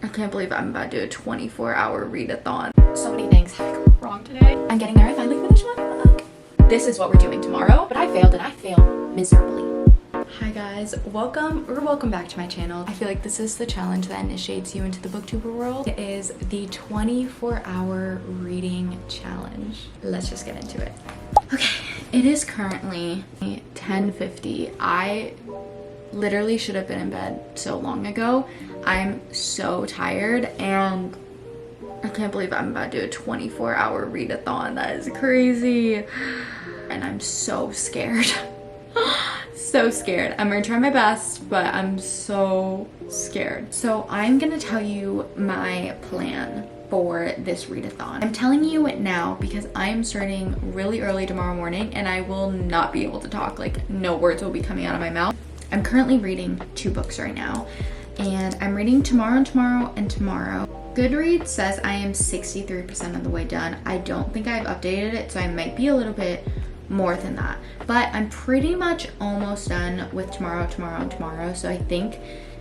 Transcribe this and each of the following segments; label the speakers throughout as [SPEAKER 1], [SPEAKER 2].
[SPEAKER 1] I can't believe I'm about to do a 24-hour readathon.
[SPEAKER 2] So many things have gone wrong today. I'm getting there. I finally finished my book. This is what we're doing tomorrow, but I failed and I failed miserably.
[SPEAKER 1] Hi guys, welcome back to my channel. I feel like this is the challenge that initiates you into the booktuber world. It is the 24-hour reading challenge. Let's just get into it. Okay, it is currently 10:50. I literally should have been in bed so long ago. I'm so tired and I can't believe I'm about to do a 24-hour readathon. That is crazy. And I'm so scared. So scared. I'm gonna try my best, but I'm so scared. So I'm gonna tell you my plan for this readathon. I'm telling you it now because I am starting really early tomorrow morning and I will not be able to talk. Like, no words will be coming out of my mouth. I'm currently reading 2 books right now, and I'm reading Tomorrow and Tomorrow and Tomorrow. Goodreads says I am 63% of the way done. I don't think I've updated it, so I might be a little bit more than that. But I'm pretty much almost done with Tomorrow, Tomorrow, and Tomorrow, so I think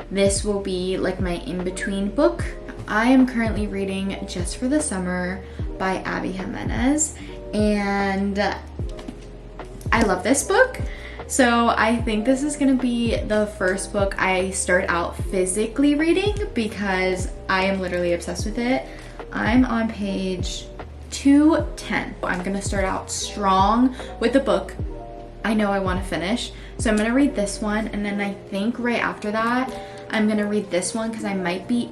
[SPEAKER 1] this will be like my in-between book. I am currently reading Just for the Summer by Abby Jimenez, and I love this book. So I think this is gonna be the first book I start out physically reading because I am literally obsessed with it. I'm on page 210. I'm gonna start out strong with the book I know I wanna finish. So I'm gonna read this one, and then I think right after that, I'm gonna read this one because I might be,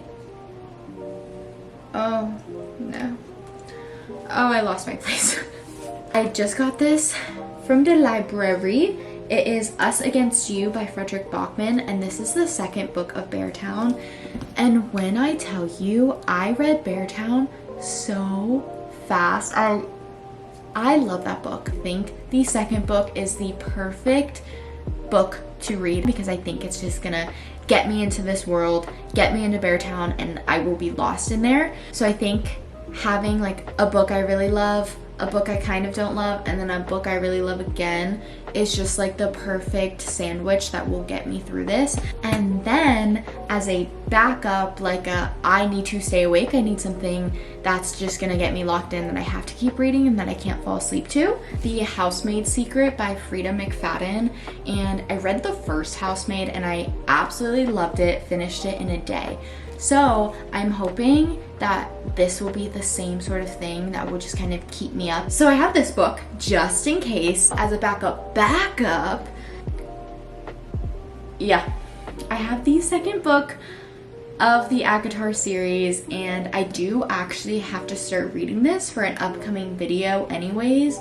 [SPEAKER 1] oh no. Oh, I lost my place. I just got this from the library. It is Us Against You by Frederick Bachman, and this is the second book of Beartown. And when I tell you, I read Beartown so fast. I love that book. I think the second book is the perfect book to read because I think it's just gonna get me into this world, get me into Beartown, and I will be lost in there. So I think having like a book I really love, a book I kind of don't love, and then a book I really love again is just like the perfect sandwich that will get me through this. And then as a backup, like I need to stay awake, I need something that's just gonna get me locked in that I have to keep reading and that I can't fall asleep to. The Housemaid's Secret by Frida McFadden, and I read the first Housemaid and I absolutely loved it, finished it in a day. So I'm hoping that this will be the same sort of thing that will just kind of keep me up. So I have this book just in case as a backup. Yeah, I have the second book of the ACOTAR series, and I do actually have to start reading this for an upcoming video anyways,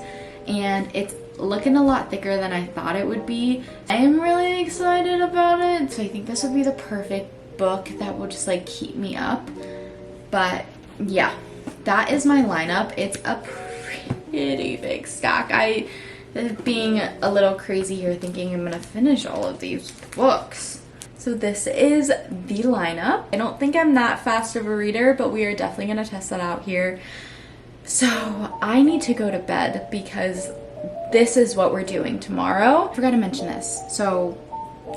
[SPEAKER 1] and it's looking a lot thicker than I thought it would be. I am really excited about it, so I think this would be the perfect book that will just like keep me up. But yeah, that is my lineup. It's a pretty big stack. I being a little crazy here thinking I'm gonna finish all of these books. So this is the lineup. I don't think I'm that fast of a reader, but we are definitely gonna test that out here. So I need to go to bed because this is what we're doing tomorrow. I forgot to mention this. So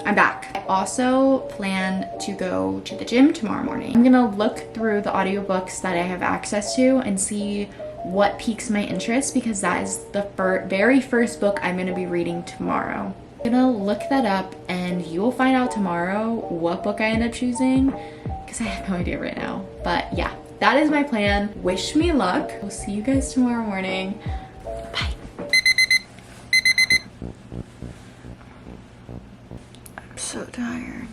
[SPEAKER 1] I'm back. I also plan to go to the gym tomorrow morning. I'm gonna look through the audiobooks that I have access to and see what piques my interest because that is the very first book I'm gonna be reading tomorrow. I'm gonna look that up and you will find out tomorrow what book I end up choosing because I have no idea right now. But yeah, that is my plan. Wish me luck. We'll see you guys tomorrow morning. Bye. So tired.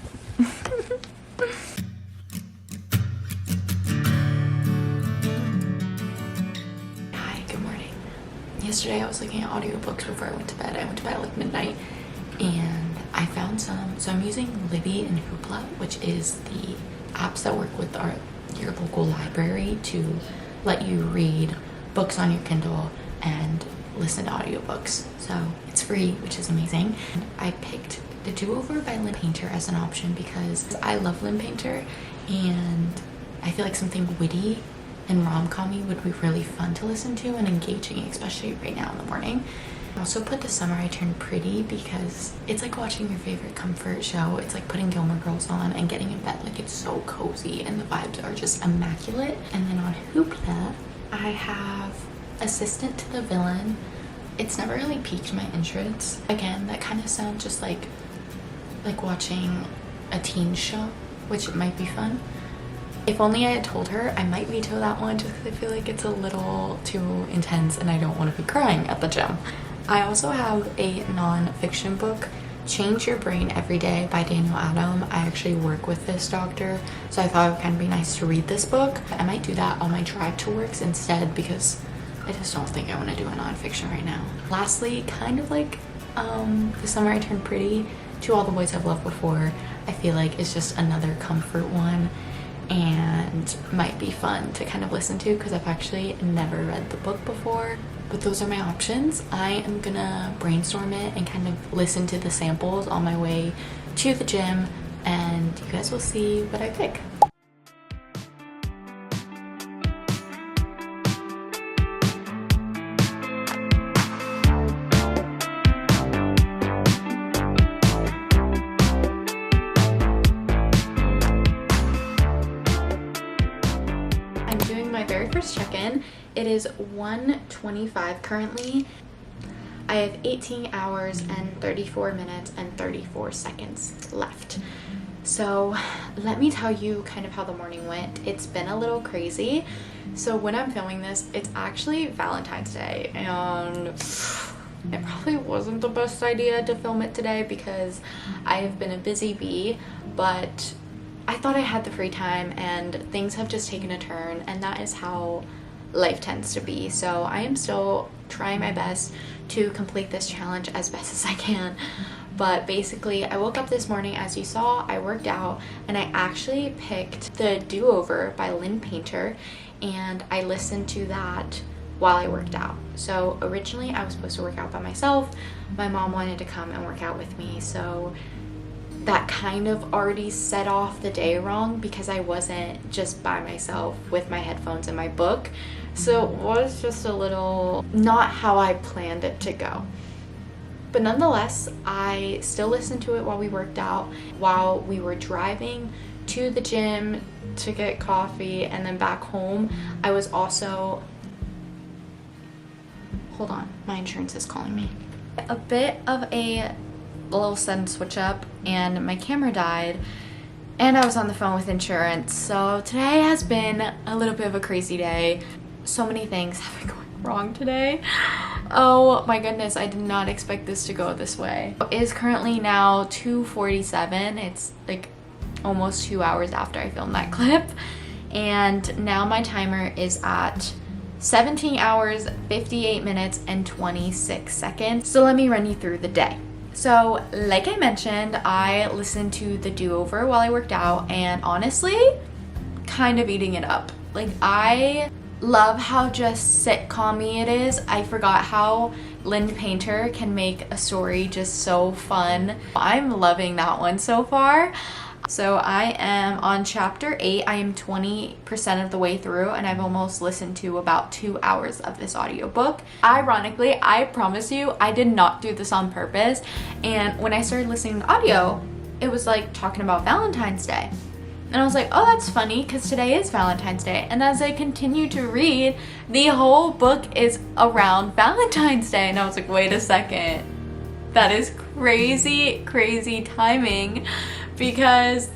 [SPEAKER 1] Hi, good morning. Yesterday I was looking at audiobooks before I went to bed. I went to bed at like midnight and I found some. So I'm using Libby and Hoopla, which is the apps that work with your local library to let you read books on your Kindle and listen to audiobooks. So it's free, which is amazing. I picked The Do-Over by Lynn Painter as an option because I love Lynn Painter and I feel like something witty and rom-com-y would be really fun to listen to and engaging, especially right now in the morning. I also put The Summer I Turned Pretty because it's like watching your favorite comfort show. It's like putting Gilmore Girls on and getting in bed. Like, it's so cozy and the vibes are just immaculate. And then on Hoopla, I have Assistant to the Villain. It's never really piqued my interest. Again, that kind of sounds just like watching a teen show, which might be fun. If only I had told her, I might veto that one just because I feel like it's a little too intense and I don't want to be crying at the gym. I also have a non-fiction book, Change Your Brain Every Day by Daniel Adam. I actually work with this doctor, so I thought it would kind of be nice to read this book. I might do that on my drive to works instead because I just don't think I want to do a non-fiction right now. Lastly, kind of like The Summer I Turned Pretty, To All the Boys I've Loved Before, I feel like it's just another comfort one and might be fun to kind of listen to because I've actually never read the book before. But those are my options. I am gonna brainstorm it and kind of listen to the samples on my way to the gym, and you guys will see what I pick. Check-in. It is 1:25 currently. I have 18 hours and 34 minutes and 34 seconds left. So let me tell you kind of how the morning went. It's been a little crazy. So when I'm filming this, it's actually Valentine's Day, and it probably wasn't the best idea to film it today because I have been a busy bee, but I thought I had the free time and things have just taken a turn, and that is how life tends to be. So I am still trying my best to complete this challenge as best as I can. But basically, I woke up this morning, as you saw, I worked out, and I actually picked The Do-Over by Lynn Painter, and I listened to that while I worked out. So originally I was supposed to work out by myself. My mom wanted to come and work out with me, so that kind of already set off the day wrong because I wasn't just by myself with my headphones and my book. So it was just a little not how I planned it to go. But nonetheless, I still listened to it while we worked out, while we were driving to the gym to get coffee and then back home. I was also, hold on, my insurance is calling me. A bit of a little sudden switch up and my camera died and I was on the phone with insurance. So today has been a little bit of a crazy day. So many things have been going wrong today. Oh my goodness, I did not expect this to go this way. It is currently now 2:47. It's like almost 2 hours after I filmed that clip, and now my timer is at 17 hours 58 minutes and 26 seconds. So let me run you through the day. So like I mentioned, I listened to The Do-Over while I worked out, and honestly, kind of eating it up. Like, I love how just sitcom-y it is. I forgot how Lynn Painter can make a story just so fun. I'm loving that one so far. So I am on chapter 8. I am 20% of the way through, and I've almost listened to about 2 hours of this audiobook. Ironically, I promise you, I did not do this on purpose. And when I started listening to audio, it was like talking about Valentine's Day. And I was like, oh, that's funny because today is Valentine's Day. And as I continue to read, the whole book is around Valentine's Day. And I was like, wait a second. That is crazy, crazy timing, because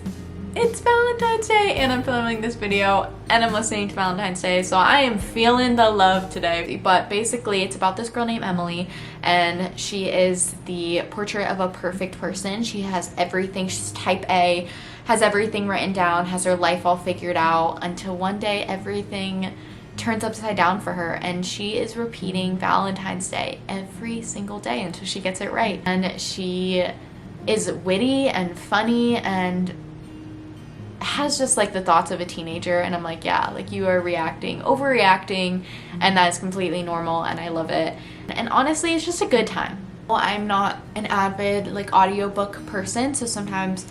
[SPEAKER 1] it's Valentine's Day and I'm filming this video and I'm listening to Valentine's Day, so I am feeling the love today. But basically, it's about this girl named Emily, and she is the portrait of a perfect person. She has everything. She's type A, has everything written down, has her life all figured out, until one day everything turns upside down for her, and she is repeating Valentine's Day every single day until she gets it right. And she is witty and funny and has just like the thoughts of a teenager, and I'm like, yeah, like, you are overreacting, and that is completely normal, and I love it. And honestly, it's just a good time. Well, I'm not an avid like audiobook person, so sometimes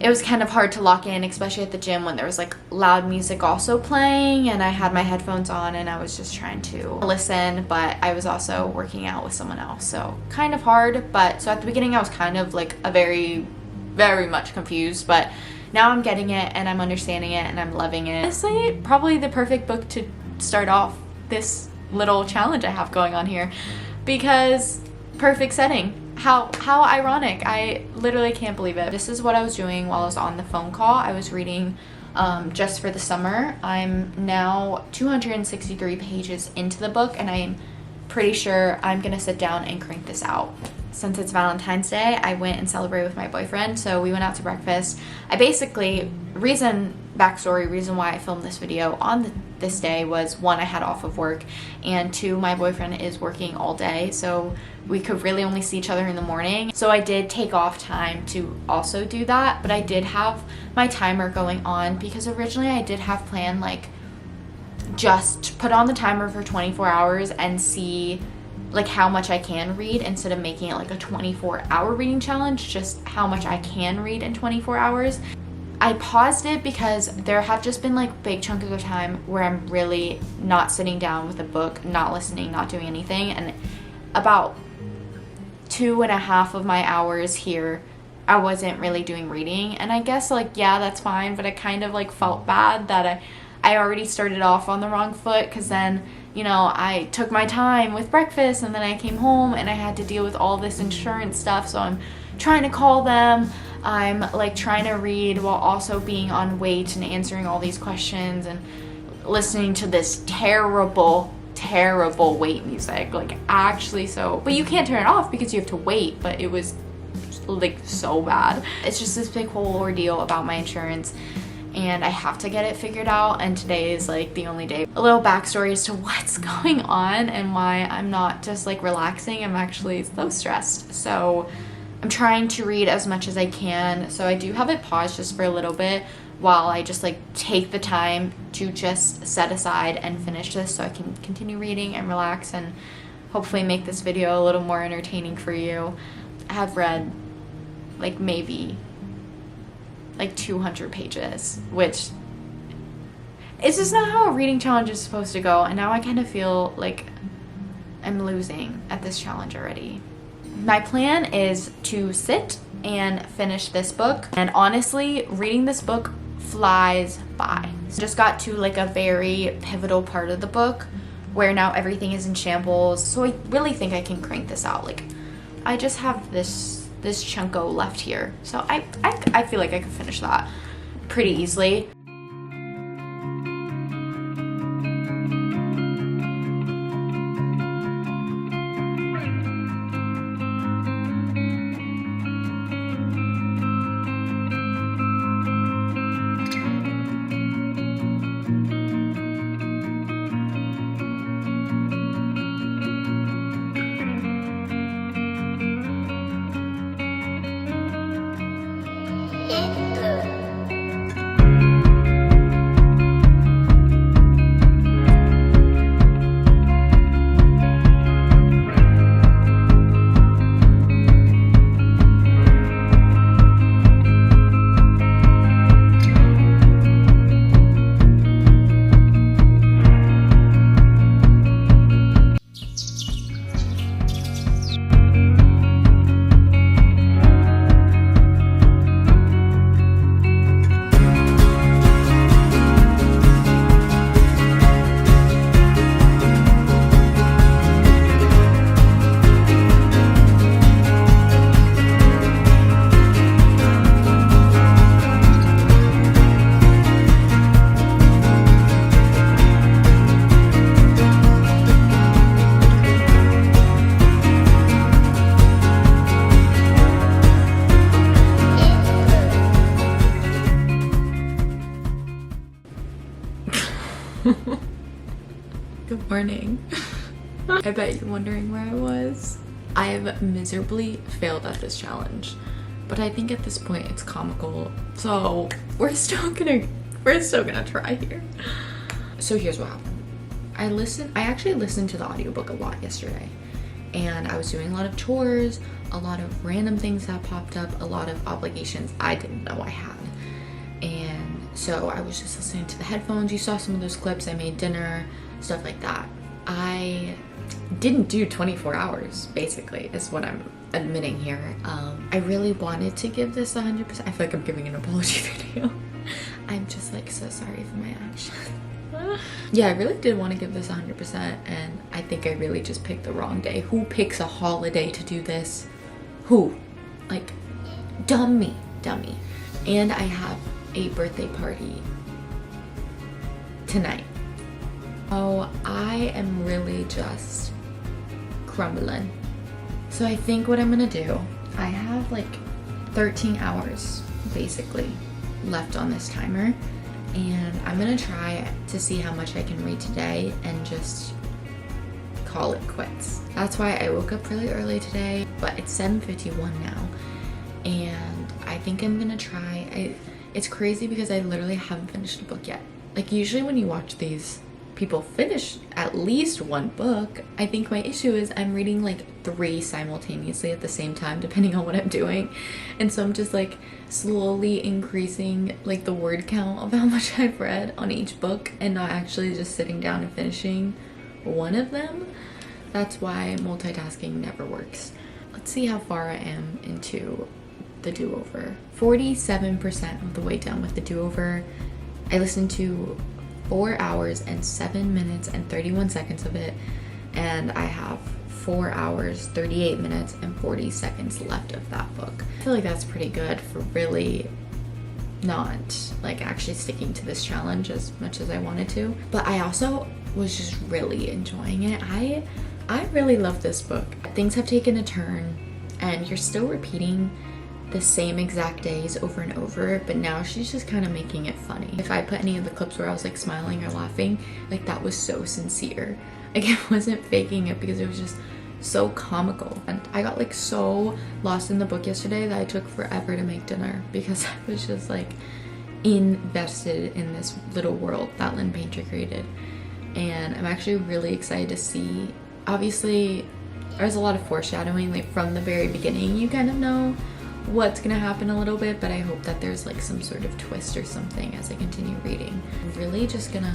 [SPEAKER 1] it was kind of hard to lock in, especially at the gym when there was like loud music also playing and I had my headphones on and I was just trying to listen, but I was also working out with someone else, so kind of hard. But so at the beginning I was kind of like a very much confused, but now I'm getting it and I'm understanding it and I'm loving it. Honestly, probably the perfect book to start off this little challenge I have going on here, because perfect setting. How ironic. I literally can't believe it. This is what I was doing while I was on the phone call. I was reading just for the summer. I'm now 263 pages into the book and I'm pretty sure I'm gonna sit down and crank this out. Since it's Valentine's Day, I went and celebrated with my boyfriend, so we went out to breakfast. I basically, backstory, reason why I filmed this video on this day was, one, I had off of work, and two, my boyfriend is working all day, so we could really only see each other in the morning. So I did take off time to also do that, but I did have my timer going on because originally I did have planned like just put on the timer for 24 hours and see like how much I can read instead of making it like a 24-hour reading challenge, just how much I can read in 24 hours. I paused it because there have just been like big chunks of time where I'm really not sitting down with a book, not listening, not doing anything, and about 2.5 of my hours here I wasn't really doing reading. And I guess like, yeah, that's fine, but I kind of like felt bad that I already started off on the wrong foot, because then, you know, I took my time with breakfast and then I came home and I had to deal with all this insurance stuff, so I'm trying to call them. I'm like trying to read while also being on wait and answering all these questions and listening to this terrible wait music, like actually so, but you can't turn it off because you have to wait, but it was like so bad. It's just this big whole ordeal about my insurance and I have to get it figured out, and today is like the only day. A little backstory as to what's going on and why I'm not just like relaxing, I'm actually so stressed. So I'm trying to read as much as I can, so I do have it paused just for a little bit while I just like take the time to just set aside and finish this so I can continue reading and relax and hopefully make this video a little more entertaining for you. I have read like maybe like 200 pages, which it's just not how a reading challenge is supposed to go, and now I kind of feel like I'm losing at this challenge already. My plan is to sit and finish this book, and honestly, reading this book flies by. Just got to like a very pivotal part of the book where now everything is in shambles, so I really think I can crank this out. Like, I just have this chunko left here, so I feel like I could finish that pretty easily. Good morning. I bet you're wondering where I was. I have miserably failed at this challenge, but I think at this point it's comical, so we're still gonna try here. So here's what happened. I actually listened to the audiobook a lot yesterday, and I was doing a lot of chores, a lot of random things that popped up, a lot of obligations I didn't know I had. And so I was just listening to the headphones. You saw some of those clips. I made dinner, stuff like that. I didn't do 24 hours, basically, is what I'm admitting here. I really wanted to give this 100%. I feel like I'm giving an apology video. I'm just like so sorry for my actions. Yeah, I really did want to give this 100%, and I think I really just picked the wrong day. Who picks a holiday to do this? Who? Like, dummy. And I have a birthday party tonight. Oh, I am really just crumbling. So I think what I'm gonna do, I have like 13 hours basically left on this timer, and I'm gonna try to see how much I can read today and just call it quits. That's why I woke up really early today, but it's 7:51 now, and I think I'm gonna try. It's crazy because I literally haven't finished a book yet. Like, usually when you watch these people finish at least one book, I think my issue is I'm reading like 3 simultaneously at the same time, depending on what I'm doing. And so I'm just like slowly increasing like the word count of how much I've read on each book and not actually just sitting down and finishing one of them. That's why multitasking never works. Let's see how far I am into the do-over. 47% of the way done with the do-over. I listened to 4 hours and 7 minutes and 31 seconds of it, and I have 4 hours, 38 minutes and 40 seconds left of that book. I feel like that's pretty good for really not like actually sticking to this challenge as much as I wanted to. But I also was just really enjoying it. I really love this book. Things have taken a turn and you're still repeating the same exact days over and over, but now she's just kind of making it funny. If I put any of the clips where I was like smiling or laughing, like that was so sincere. Like, I wasn't faking it because it was just so comical. And I got like so lost in the book yesterday that I took forever to make dinner because I was just like invested in this little world that Lynn Painter created. And I'm actually really excited to see. Obviously there's a lot of foreshadowing, like from the very beginning you kind of know what's gonna happen a little bit, but I hope that there's like some sort of twist or something as I continue reading. I'm really just gonna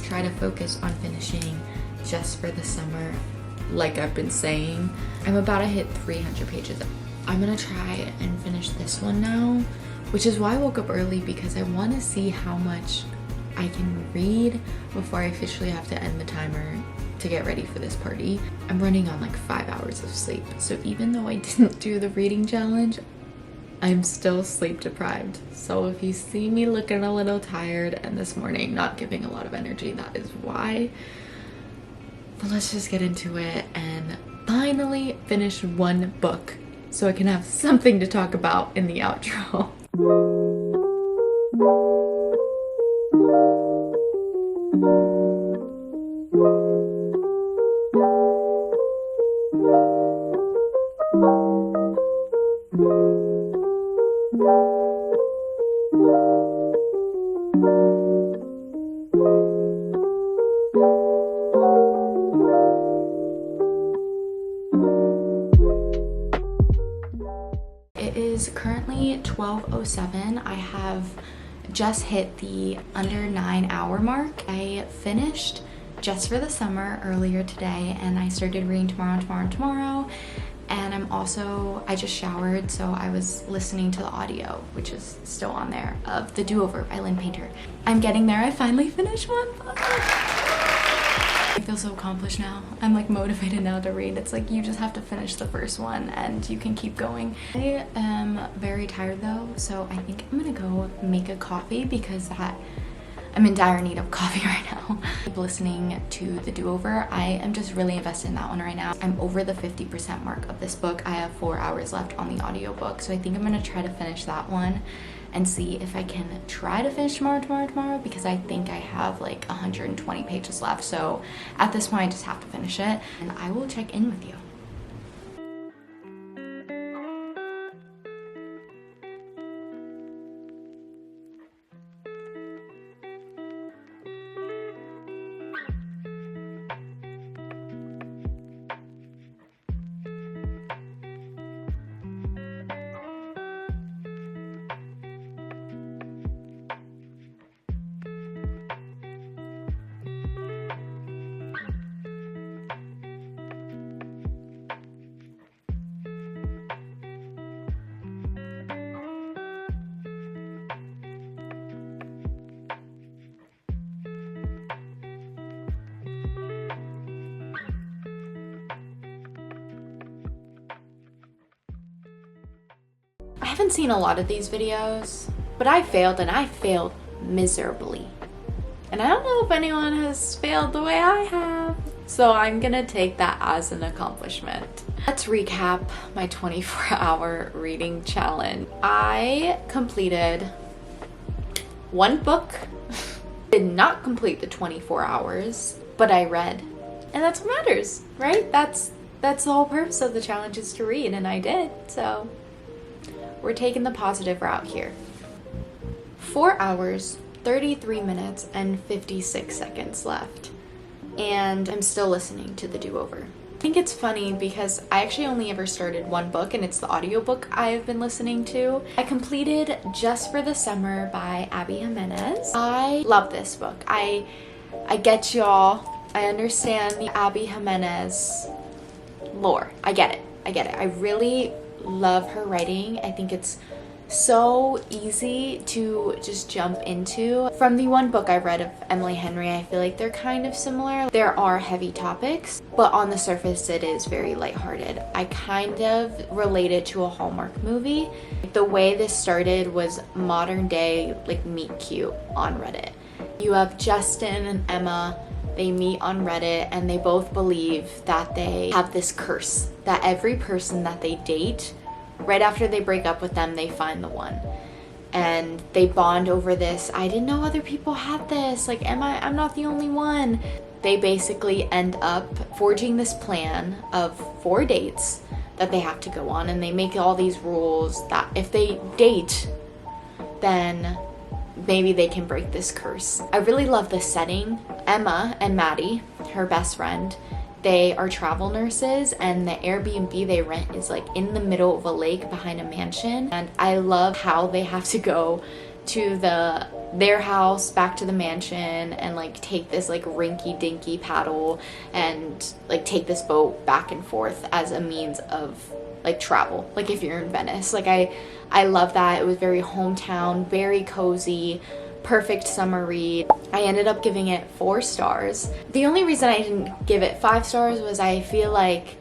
[SPEAKER 1] try to focus on finishing Just for the Summer. Like I've been saying, I'm about to hit 300 pages. I'm gonna try and finish this one now, which is why I woke up early, because I want to see how much I can read before I officially have to end the timer to get ready for this party. I'm running on like 5 hours of sleep, so even though I didn't do the reading challenge, I'm still sleep deprived. So if you see me looking a little tired and this morning not giving a lot of energy, that is why. But let's just get into it and finally finish one book so I can have something to talk about in the outro. It is currently 12:07. I have just hit the under 9-hour mark. I finished Just for the Summer earlier today, and I started reading tomorrow. And I just showered, so I was listening to the audio, which is still on there, of The Do-Over by Lynn Painter. I'm getting there. I finally finished one book. I feel so accomplished now. I'm like motivated now to read. It's like you just have to finish the first one and you can keep going. I am very tired though, so I think I'm gonna go make a coffee because I'm in dire need of coffee right now. Listening to The Do-Over, I am just really invested in that one right now. I'm over the 50% mark of this book. I have 4 hours left on the audiobook, so I think I'm gonna try to finish that one and see if I can try to finish tomorrow, because I think I have like 120 pages left. So at this point I just have to finish it, and I will check in with you.
[SPEAKER 2] haven't seen a lot of these videos, but I failed, and I failed miserably. And I don't know if anyone has failed the way I have, so I'm gonna take that as an accomplishment. Let's recap my 24-hour reading challenge. I completed one book, did not complete the 24 hours, but I read. And that's what matters, right? That's the whole purpose of the challenge, is to read, and I did. So we're taking the positive route here. 4 hours, 33 minutes, and 56 seconds left. And I'm still listening to the do-over. I think it's funny because I actually only ever started one book, and it's the audiobook I've been listening to. I completed Just for the Summer by Abby Jimenez. I love this book. I get y'all. I understand the Abby Jimenez lore. I get it. I really love her writing. I think it's so easy to just jump into. From the one book I read of Emily Henry, I feel like they're kind of similar. There are heavy topics, but on the surface it is very lighthearted. I kind of relate it to a Hallmark movie. The way this started was modern day, like, meet cute on Reddit. You have Justin and Emma. They meet on Reddit, and they both believe that they have this curse, that every person that they date, right after they break up with them, they find the one. And they bond over this. I didn't know other people had this. Like, I'm not the only one. They basically end up forging this plan of 4 dates that they have to go on, and they make all these rules that if they date, then maybe they can break this curse. I really love the setting. Emma and Maddie, her best friend, they are travel nurses, and the Airbnb they rent is like in the middle of a lake behind a mansion. And I love how they have to go to their house back to the mansion and like take this like rinky dinky paddle and like take this boat back and forth as a means of like travel, like if you're in Venice. Like I love that. It was very hometown, very cozy, perfect summer read. I ended up giving it 4 stars. The only reason I didn't give it 5 stars was I feel like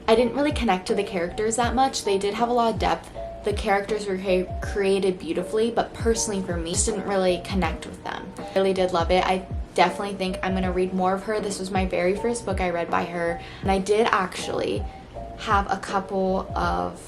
[SPEAKER 2] I didn't really connect to the characters that much. They did have a lot of depth. The characters were created beautifully, but personally for me, just didn't really connect with them. I really did love it. I definitely think I'm gonna read more of her. This was my very first book I read by her, and I did actually have a couple of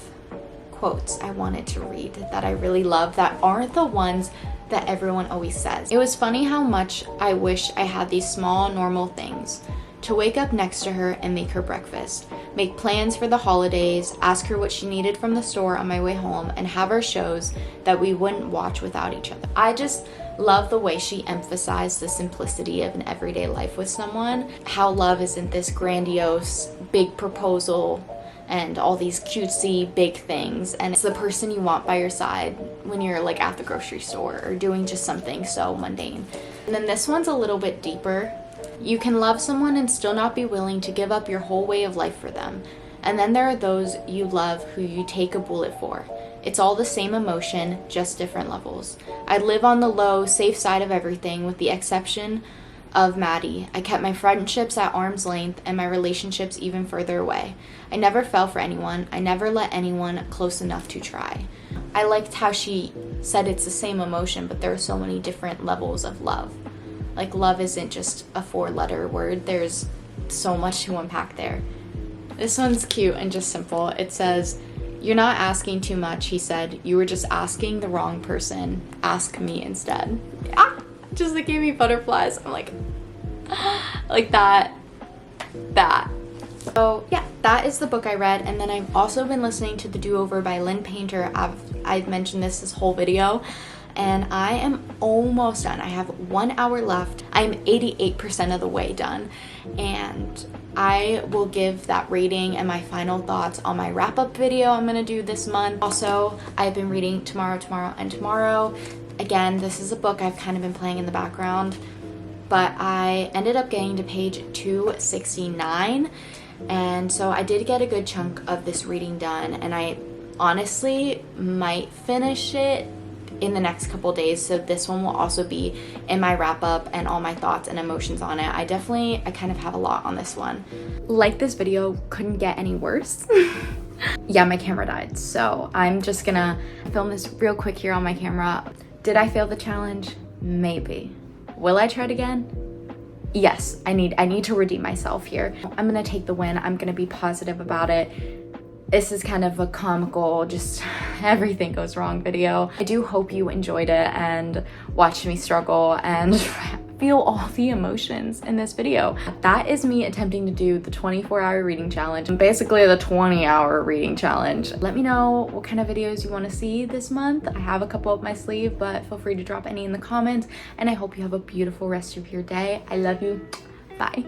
[SPEAKER 2] quotes I wanted to read that I really love that aren't the ones that everyone always says. It was funny how much I wish I had these small, normal things. To wake up next to her and make her breakfast, make plans for the holidays, ask her what she needed from the store on my way home, and have her shows that we wouldn't watch without each other. I just love the way she emphasized the simplicity of an everyday life with someone. How love isn't this grandiose, big proposal and all these cutesy big things, and it's the person you want by your side when you're like at the grocery store or doing just something so mundane. And then this one's a little bit deeper. You can love someone and still not be willing to give up your whole way of life for them. And then there are those you love who you take a bullet for. It's all the same emotion, just different levels. I live on the low, safe side of everything with the exception of Maddie. I kept my friendships at arm's length and my relationships even further away. I never fell for anyone. I never let anyone close enough to try. I liked how she said it's the same emotion, but there are so many different levels of love. Like, love isn't just a 4-letter word. There's so much to unpack there. This one's cute and just simple. It says, "You're not asking too much," he said. "You were just asking the wrong person. Ask me instead." Just like gave me butterflies. I'm like that. So yeah, that is the book I read. And then I've also been listening to The Do-Over by Lynn Painter. I've mentioned this whole video, and I am almost done. I have 1 hour left. I'm 88% of the way done, and I will give that rating and my final thoughts on my wrap-up video I'm gonna do this month. Also, I've been reading Tomorrow, and Tomorrow. Again, this is a book I've kind of been playing in the background, but I ended up getting to page 269, and so I did get a good chunk of this reading done, and I honestly might finish it in the next couple days, so this one will also be in my wrap up and all my thoughts and emotions on it. I kind of have a lot on this one. Like, this video couldn't get any worse.
[SPEAKER 1] Yeah, my camera died, so I'm just gonna film this real quick here on my camera. Did I fail the challenge? Maybe. Will I try it again? Yes, I need to redeem myself here. I'm gonna take the win. I'm gonna be positive about it. This is kind of a comical, just everything goes wrong video. I do hope you enjoyed it and watched me struggle and feel all the emotions in this video. That is me attempting to do the 24-hour reading challenge, and basically the 20-hour reading challenge. Let me know what kind of videos you want to see this month. I have a couple up my sleeve, but feel free to drop any in the comments, and I hope you have a beautiful rest of your day. I love you. Bye.